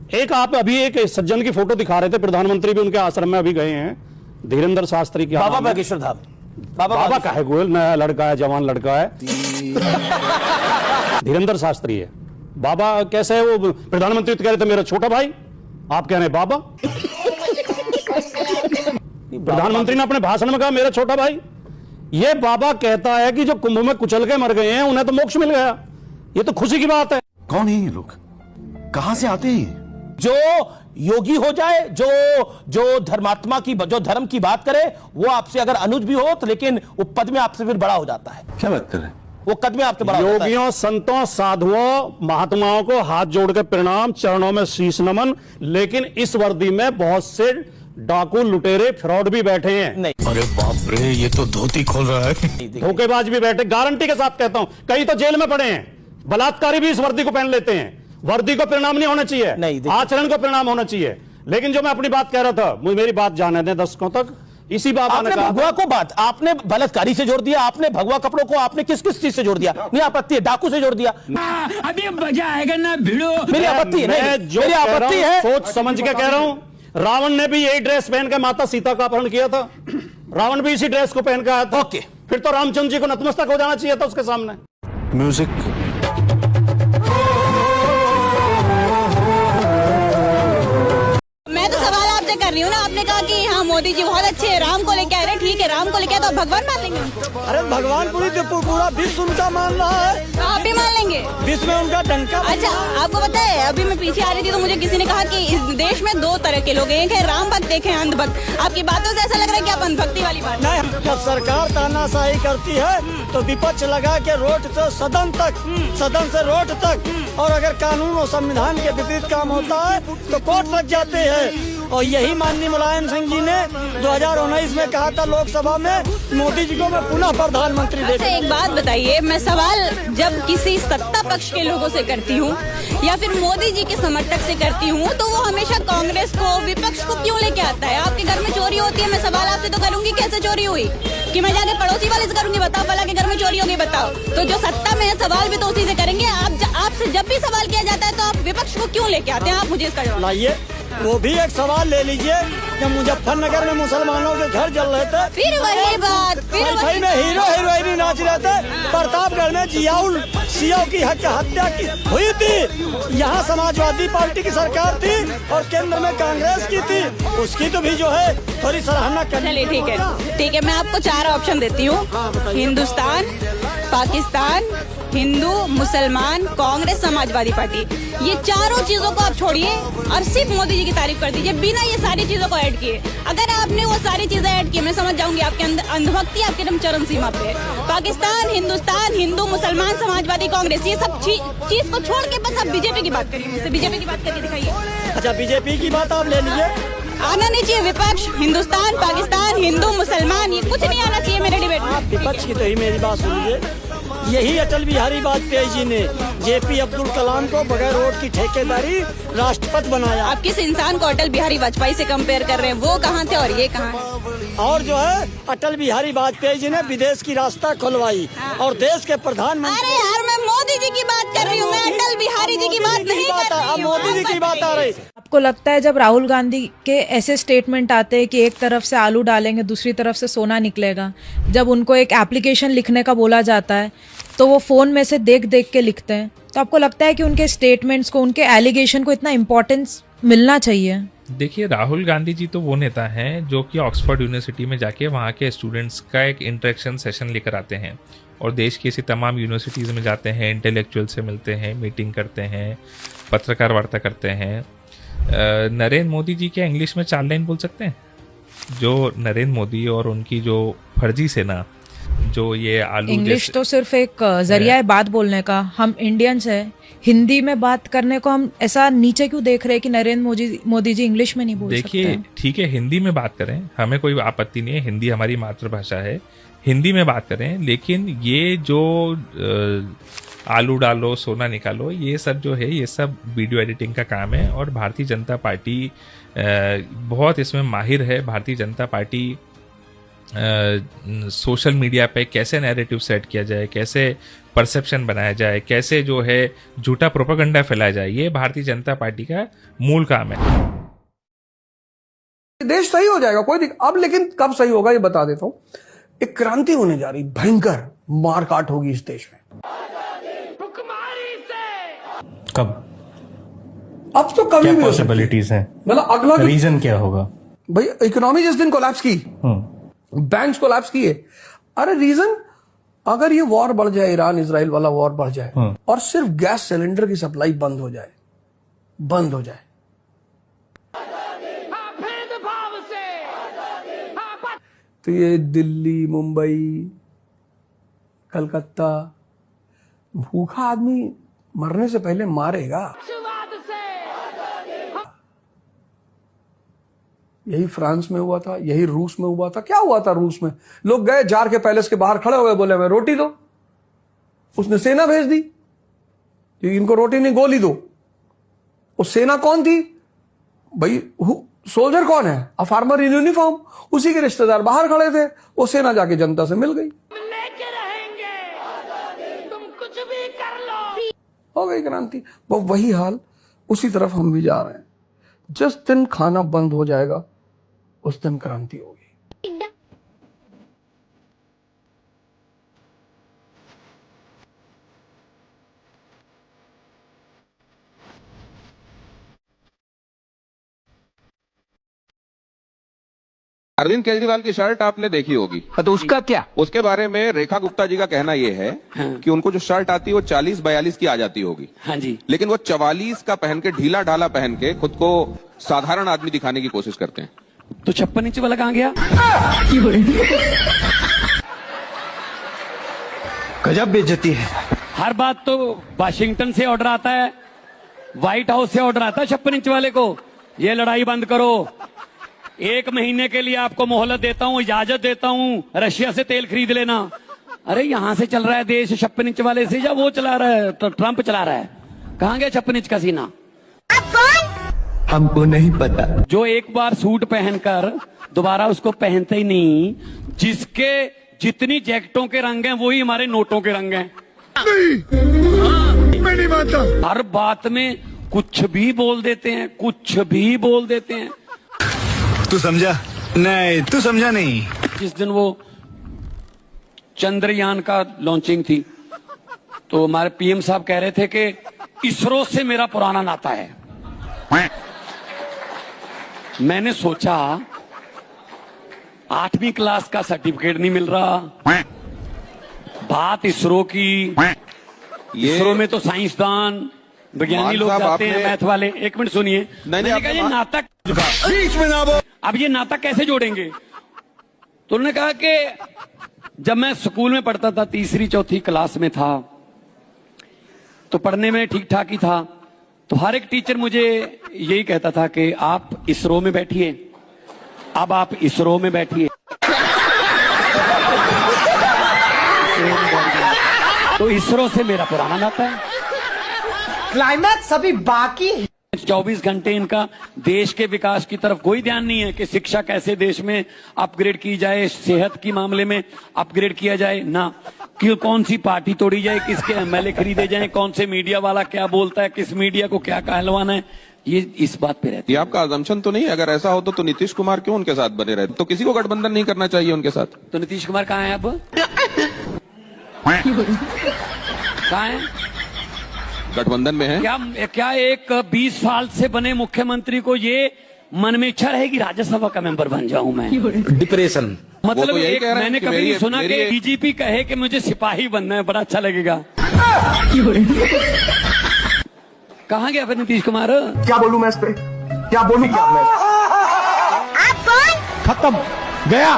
एक आप अभी एक सज्जन की फोटो दिखा रहे थे, प्रधानमंत्री भी उनके आश्रम में अभी गए हैं, धीरेन्द्र शास्त्री की। बाबा बागेश्वर धाम। बाबा का है, गोयल नया लड़का है, जवान लड़का है, धीरेन्द्र शास्त्री है। बाबा कैसे है वो? प्रधानमंत्री तो कह रहे थे मेरा छोटा भाई, आप कह रहे हैं बाबा। प्रधानमंत्री ने अपने भाषण में कहा मेरा छोटा भाई। ये बाबा कहता है कि जो कुंभ में कुचल के मर गए हैं उन्हें तो मोक्ष मिल गया। ये तो खुशी की बात है। कौन है ये लोग, कहां से आते हैं? जो योगी हो जाए, जो धर्मात्मा की, जो धर्म की बात करे, वो आपसे अगर अनुज भी हो तो लेकिन वो पद में आपसे फिर बड़ा हो जाता है। क्या बात कर रहे हैं? वो कद में आपसे बड़ा हो जाता है। योगियों, संतों, साधुओं, महात्माओं को हाथ जोड़ के प्रणाम, चरणों में शीश नमन। लेकिन इस वर्दी में बहुत से डाकू, लुटेरे, फ्रॉड भी बैठे हैं। नहीं, अरे बाप रे, ये तो धोती खोल रहा है। धोखेबाज भी बैठे, गारंटी के साथ कहता हूं। कई तो जेल में पड़े हैं, बलात्कारी भी इस वर्दी को पहन लेते हैं। वर्दी को परिणाम नहीं होना चाहिए, आचरण को परिणाम होना चाहिए। लेकिन जो मैं अपनी बात कह रहा था, मुझे मेरी बात जाने दें दर्शकों तक। इसी बाबा ने कहा, भगवा को बात आपने बलात्कारी से जोड़ दिया, आपने भगवा कपड़ों को आपने किस किस चीज से जोड़ दिया? नहीं आपत्ति है, डाकू से जोड़ दिया। अभी मजा आएगा ना भिड़ो। मेरी आपत्ति है, मेरी आपत्ति है, सोच समझ के कह रहा हूं। रावण ने भी यही ड्रेस पहन के माता सीता का अपहरण किया था। रावण भी इसी ड्रेस को पहन के आया था। ओके, फिर तो रामचंद्र जी को नतमस्तक हो जाना चाहिए था उसके सामने। म्यूजिक। मैं तो सवाल आपसे कर रही हूँ ना, आपने कहा कि हाँ मोदी जी बहुत अच्छे हैं, राम को लेके आ रहे हैं, ठीक है राम को लेके आए तो भगवान मान लेंगे उनको? अरे भगवान पूरा विश्व उनका मान रहा है, तो आप भी मान लेंगे? विश्व में उनका डंका। अच्छा, आपको पता है अभी मैं पीछे आ रही थी तो मुझे किसी ने कहा कि इस देश में दो तरह के लोग हैं, एक है राम भक्त, एक है अंधभक्त। आपकी बातों से ऐसा लग रहा है कि आप अंधभक्ति वाली बात। नहीं, जब सरकार तानाशाही करती है तो विपक्ष लगा के रोड से सदन तक, सदन से रोड तक, और अगर कानून और संविधान के विपरीत काम होता है तो कोर्ट तक जाते हैं। और यही माननीय मुलायम सिंह जी ने 2019 में कहा था लोकसभा में, मोदी जी को मैं पुनः प्रधानमंत्री अच्छा, एक बात बताइए, मैं सवाल जब किसी सत्ता पक्ष के लोगों से करती हूँ या फिर मोदी जी के समर्थक से करती हूँ तो वो हमेशा कांग्रेस को, विपक्ष को क्यों लेके आता है? आपके घर में चोरी होती है, मैं सवाल आपसे तो करूंगी कैसे चोरी हुई, कि मैं जाके पड़ोसी वाले से करूंगी, बताओ भला के घर में चोरी होगी, बताओ। तो जो सत्ता में है सवाल भी तो उसी से करेंगे। आपसे जब भी सवाल किया जाता है तो आप विपक्ष को क्यों लेके आते हैं? आप मुझे इसका जवाब लाइए। वो भी एक सवाल ले लीजिए, जब मुजफ्फरनगर में मुसलमानों के घर जल रहे थे, फिर वही बात, फिर वही में हीरो हीरोइनी नाच रहे थे। प्रतापगढ़ में जियाउल सियाओ की हत्या की हुई थी, यहाँ समाजवादी पार्टी की सरकार थी और केंद्र में कांग्रेस की थी, उसकी तो भी जो है थोड़ी सराहना करनी। चलिए ठीक है, मैं आपको 4 ऑप्शन देती हूँ, हिंदुस्तान, पाकिस्तान, हिंदू, मुसलमान, कांग्रेस, समाजवादी पार्टी। ये चारों चीजों को आप छोड़िए और सिर्फ मोदी जी की तारीफ कर दीजिए बिना ये सारी चीजों को ऐड किए। अगर आपने वो सारी चीजें ऐड की, मैं समझ जाऊंगी आपके अंदर अंधभक्ति आपके एकदम चरम सीमा पे है। पाकिस्तान, हिंदुस्तान, हिंदू, मुसलमान, समाजवादी, कांग्रेस, ये सब चीज को छोड़ के बस आप बीजेपी की बात करिए, मुझसे बीजेपी की बात करके दिखाइए। अच्छा, बीजेपी की बात आप ले लीजिए। आना नहीं चाहिए विपक्ष, हिंदुस्तान, पाकिस्तान, हिंदू, मुसलमान, ये कुछ नहीं आना चाहिए मेरे डिबेट में। विपक्ष की तो ही मेरी बात सुनिए। यही अटल बिहारी वाजपेयी जी ने जेपी अब्दुल कलाम को बगैर वोट की ठेकेदारी राष्ट्रपति बनाया। आप किस इंसान को अटल बिहारी वाजपेयी से कंपेयर कर रहे हैं? वो कहाँ थे और ये कहाँ है? और जो है अटल बिहारी वाजपेयी जी ने विदेश की रास्ता खुलवाई और देश के प्रधानमंत्री। अरे यार, मैं मोदी जी की बात कर रही हूँ, मैं अटल बिहारी जी की बात नहीं कर रही हूँ। मोदी जी की बात आ रही। आपको लगता है जब राहुल गांधी के ऐसे स्टेटमेंट आते हैं कि एक तरफ से आलू डालेंगे दूसरी तरफ से सोना निकलेगा, जब उनको एक एप्लीकेशन लिखने का बोला जाता है तो वो फोन में से देख देख के लिखते हैं, तो आपको लगता है कि उनके स्टेटमेंट्स को, उनके एलिगेशन को इतना इम्पोर्टेंस मिलना चाहिए? देखिए, राहुल गांधी जी तो वो नेता हैं जो कि ऑक्सफोर्ड यूनिवर्सिटी में जाके वहाँ के स्टूडेंट्स का एक इंटरेक्शन सेशन लेकर आते हैं और देश की ऐसी तमाम यूनिवर्सिटीज़ में जाते हैं, इंटेलेक्चुअल से मिलते हैं, मीटिंग करते हैं, पत्रकार वार्ता करते हैं। नरेंद्र मोदी जी क्या इंग्लिश में 4 लाइन बोल सकते हैं? जो नरेंद्र मोदी और उनकी जो फर्जी सेना, जो ये आलू, इंग्लिश तो सिर्फ एक जरिया है बात बोलने का। हम इंडियंस हैं, हिंदी में बात करने को हम ऐसा नीचे क्यों देख रहे हैं कि नरेंद्र मोदी जी इंग्लिश में नहीं बोल सकते? देखिए, ठीक है, हिंदी में बात करें, हमें कोई आपत्ति नहीं है, हिंदी हमारी मातृभाषा है, हिंदी में बात करें। लेकिन ये जो आलू डालो सोना निकालो, ये सब जो है, ये सब वीडियो एडिटिंग का काम है और भारतीय जनता पार्टी बहुत इसमें माहिर है। Bharatiya Janata party social media पे कैसे नैरेटिव सेट किया जाए, कैसे परसेप्शन बनाया जाए, कैसे जो है झूठा प्रोपेगेंडा फैलाया जाए, ये भारतीय जनता पार्टी का मूल काम है। देश सही हो जाएगा, कोई अब लेकिन कब सही होगा ये बता देता हूं। एक क्रांति होने जा रही, भयंकर मारकाट होगी इस देश में। कब? अब तो कभी भी पॉसिबिलिटीज हैं, मतलब अगला रीजन क्या होगा भाई? इकोनॉमी जिस दिन कोलैप्स की, बैंक्स कोलैप्स किए, अरे रीजन अगर ये वॉर बढ़ जाए, ईरान इजराइल वाला वॉर बढ़ जाए और सिर्फ गैस सिलेंडर की सप्लाई बंद हो जाए, तो ये दिल्ली, मुंबई, कलकत्ता, भूखा आदमी मरने से पहले मारेगा। यही फ्रांस में हुआ था, यही रूस में हुआ था। क्या हुआ था रूस में? लोग गए जार के पैलेस के बाहर खड़े हो गए, बोले हमें रोटी दो। उसने सेना भेज दी, इनको रोटी नहीं गोली दो। वो सेना कौन थी भाई? सोल्जर कौन है? A farmer in uniform. उसी के रिश्तेदार बाहर खड़े थे, वो सेना जाके जनता से मिल गई, तुम कुछ भी कर लो, हो गई क्रांति। वो वही हाल, उसी तरफ हम भी जा रहे हैं। जिस दिन खाना बंद हो जाएगा उस दिन क्रांति होगी। अरविंद केजरीवाल की शर्ट आपने देखी होगी, तो उसका क्या? उसके बारे में रेखा गुप्ता जी का कहना यह है कि उनको जो शर्ट आती है वो 40-42 की आ जाती होगी। हाँ जी। लेकिन वो 44 का पहन के, ढीला ढाला पहन के खुद को साधारण आदमी दिखाने की कोशिश करते हैं। तो 56 इंच वाला कहां गया? गजब बेइज्जती है। हर बात तो वाशिंगटन से ऑर्डर आता है, व्हाइट हाउस से ऑर्डर आता है 56 इंच वाले को, ये लड़ाई बंद करो, 1 महीने के लिए आपको मोहलत देता हूं, इजाजत देता हूं, रशिया से तेल खरीद लेना। अरे यहां से चल रहा है देश 56 इंच वाले से, या वो चला रहा है, तो ट्रंप चला रहा है? कहां गया 56 इंच का सीना? हमको नहीं पता। जो एक बार सूट पहनकर दोबारा उसको पहनते ही नहीं, जिसके जितनी जैकेटों के रंग हैं वही हमारे नोटों के रंग हैं। मैं नहीं मानता। हर बात में कुछ भी बोल देते हैं, कुछ भी बोल देते हैं। तू समझा नहीं, तू समझा नहीं। जिस दिन वो चंद्रयान का लॉन्चिंग थी तो हमारे पीएम साहब कह रहे थे कि इसरो से मेरा पुराना नाता है। मैंने सोचा 8वीं क्लास का सर्टिफिकेट नहीं मिल रहा, बात इसरो की। इसरो में तो साइंसदान, विज्ञानी लोग जाते हैं, मैथ वाले। एक मिनट सुनिए, मैंने कहा ये नाटक बीच में ना बोल, अब ये नाटक कैसे जोड़ेंगे? तो उन्होंने कहा कि जब मैं स्कूल में पढ़ता था, 3री-4थी क्लास में था, तो पढ़ने में ठीक ठाक ही था, तो हर एक टीचर मुझे यही कहता था कि आप इसरो में बैठिए, अब आप इसरो में बैठिए। तो इसरो से मेरा पुराना नाता है। क्लाइमैक्स अभी बाकी है। 24 घंटे इनका देश के विकास की तरफ कोई ध्यान नहीं है कि शिक्षा कैसे देश में अपग्रेड की जाए, सेहत की मामले में अपग्रेड किया जाए ना, कि कौन सी पार्टी तोड़ी जाए, किसके एमएलए खरीदे जाए, कौन से मीडिया वाला क्या बोलता है, किस मीडिया को क्या कहलवाना है, ये इस बात पे रहती है। ये आपका अजम्पशन तो नहीं है? अगर ऐसा हो तो नीतीश कुमार क्यों उनके साथ बने रहे? तो किसी को गठबंधन नहीं करना चाहिए उनके साथ। तो नीतीश कुमार कहाँ है अब? कहाँ है? गठबंधन में है क्या एक 20 साल से बने मुख्यमंत्री को ये मन में इच्छा रहेगी राज्यसभा का मेंबर बन जाऊं मैं? डिप्रेशन। मतलब तो एक मैंने कभी नहीं सुना कि डीजीपी कहे कि मुझे सिपाही बनना है, बड़ा अच्छा लगेगा। कहाँ गया फिर नीतीश कुमार? क्या बोलूं मैं इस पे? क्या बोलूं क्या मैं? खत्म गया।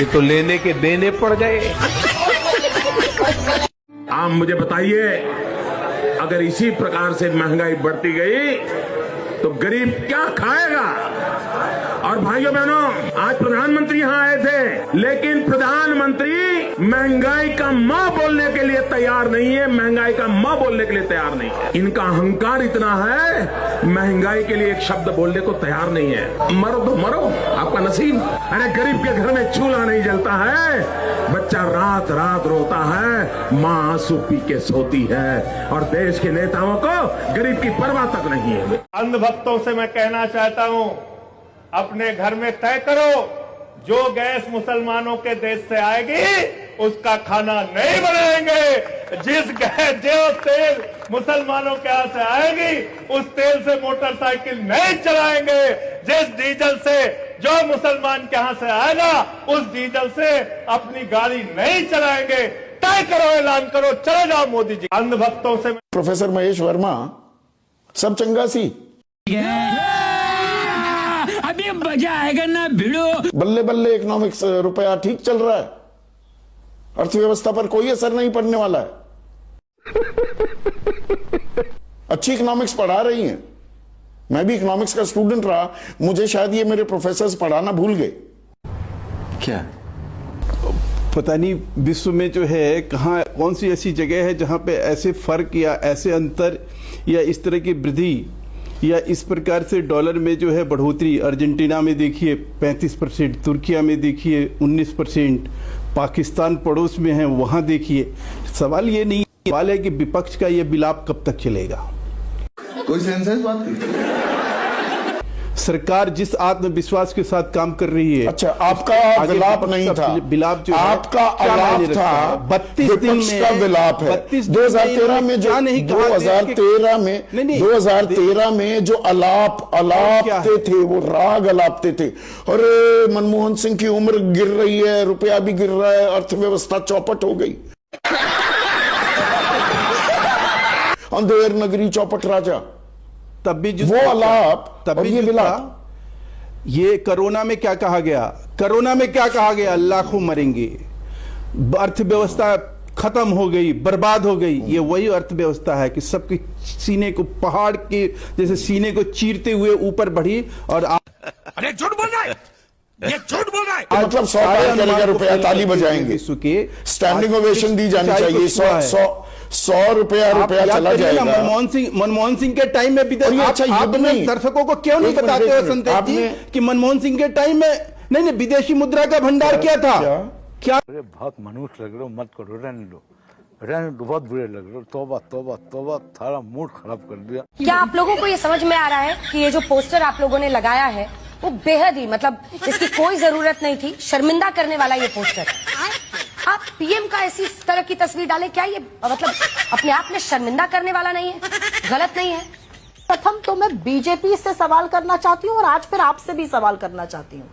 ये तो लेने के देने पड़ गए। आप मुझे बताइए, अगर इसी प्रकार से महंगाई बढ़ती गई तो गरीब क्या खाएगा? और भाइयों बहनों, आज प्रधानमंत्री यहाँ आए थे, लेकिन प्रधानमंत्री महंगाई का माँ बोलने के लिए तैयार नहीं है, महंगाई का माँ बोलने के लिए तैयार नहीं है। इनका अहंकार इतना है, महंगाई के लिए एक शब्द बोलने को तैयार नहीं है। मरो तो मरो, आपका नसीब। अरे गरीब के घर में चूल्हा नहीं जलता है, बच्चा रात रात रोता है, माँ आंसू पी के सोती है, और देश के नेताओं को गरीब की परवाह तक नहीं है। अंधभक्तों से मैं कहना चाहता हूं, अपने घर में तय करो, जो गैस मुसलमानों के देश से आएगी उसका खाना नहीं बनाएंगे। जो तेल मुसलमानों के यहाँ से आएगी उस तेल से मोटरसाइकिल नहीं चलाएंगे। जिस डीजल से जो मुसलमान के यहाँ से आएगा उस डीजल से अपनी गाड़ी नहीं चलाएंगे। तय करो, ऐलान करो, चले जाओ मोदी जी। अंधभक्तों से प्रोफेसर महेश वर्मा सब चंगा सी, अभी मजा आएगा ना भिड़ो। बल्ले बल्ले इकोनॉमिक्स, रुपया ठीक चल रहा है, अर्थव्यवस्था पर कोई असर नहीं पड़ने वाला है। अच्छी इकोनॉमिक्स पढ़ा रही हैं, मैं भी इकोनॉमिक्स का स्टूडेंट रहा, मुझे शायद ये मेरे प्रोफेसर्स पढ़ाना भूल गए। क्या पता नहीं विश्व में जो है कहाँ कौन सी ऐसी जगह है जहां पे ऐसे फर्क या ऐसे अंतर या इस तरह की वृद्धि या इस प्रकार से डॉलर में जो है बढ़ोतरी। अर्जेंटीना में देखिए 35%, तुर्किया में देखिए 19%, पाकिस्तान पड़ोस में है वहां देखिए। सवाल ये नहीं, सवाल है कि विपक्ष का ये विलाप कब तक चलेगा। कोई सेंस है इस बात की? सरकार जिस आत्मविश्वास के साथ काम कर रही है। अच्छा, आपका विलाप नहीं था, विलाप जो आपका अलाप था, 32 दिन का विलाप है। 2013 में जो 2013 में जो अलापते थे, वो राग अलापते थे। अरे मनमोहन सिंह की उम्र गिर रही है, रुपया भी गिर रहा है, अर्थव्यवस्था चौपट हो गई। अंधेर नगरी चौपट राजा, तब भी वो अलाप, तब भी ये विलाप। ये कोरोना में क्या कहा गया? कोरोना में क्या कहा गया? लाखों मरेंगे, अर्थव्यवस्था खत्म हो गई, बर्बाद हो गई। ये वही अर्थव्यवस्था है कि सबके सीने को पहाड़ के जैसे सीने को चीरते हुए ऊपर बढ़ी। और अरे झूठ बोल रहा है, ये झूठ बोल रहा है। मतलब 100 पार करेगा रुपया, ताली बजाएंगे, स्टैंडिंग ओवेशन दी जानी चाहिए। 100 रुपया चला जाएगा। मनमोहन सिंह के टाइम में भी दर्शकों को क्यों नहीं बताते हो संदेश जी कि मनमोहन सिंह के टाइम में नहीं विदेशी मुद्रा का भंडार क्या था? क्या बहुत मनुष्य लग रहे हो, मत करो, रहने दो, बहुत बुरे लग रहे हो। तौबा तौबा तौबा, थारा मूड खराब कर दिया। क्या आप लोगों को ये समझ में आ रहा है कि ये जो पोस्टर आप लोगों ने लगाया है वो बेहद ही, मतलब इसकी कोई जरूरत नहीं थी, शर्मिंदा करने वाला ये पोस्टर है। आप पीएम का ऐसी तरह की तस्वीर डालें, क्या ये मतलब अपने आप में शर्मिंदा करने वाला नहीं है? गलत नहीं है? प्रथम तो मैं बीजेपी से सवाल करना चाहती हूँ और आज फिर आपसे भी सवाल करना चाहती हूँ।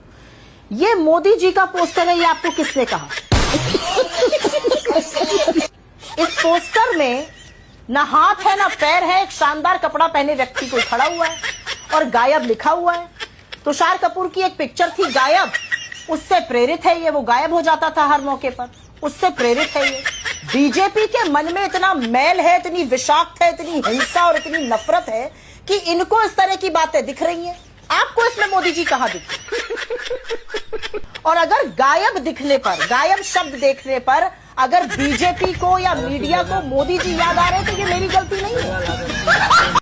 ये मोदी जी का पोस्टर है, ये आपको किसने कहा? इस पोस्टर में ना हाथ है ना पैर है, एक शानदार कपड़ा पहने व्यक्ति कोई खड़ा हुआ है और गायब लिखा हुआ है। तुषार कपूर की एक पिक्चर थी गायब, उससे प्रेरित है ये, वो गायब हो जाता था हर मौके पर, उससे प्रेरित है ये। बीजेपी के मन में इतना मैल है, इतनी विषाक्त है, इतनी हिंसा और इतनी नफरत है कि इनको इस तरह की बातें दिख रही हैं। आपको इसमें मोदी जी कहां दिखे? और अगर गायब दिखने पर, गायब शब्द देखने पर अगर बीजेपी को या मीडिया को मोदी जी याद आ रहे तो ये मेरी गलती नहीं है।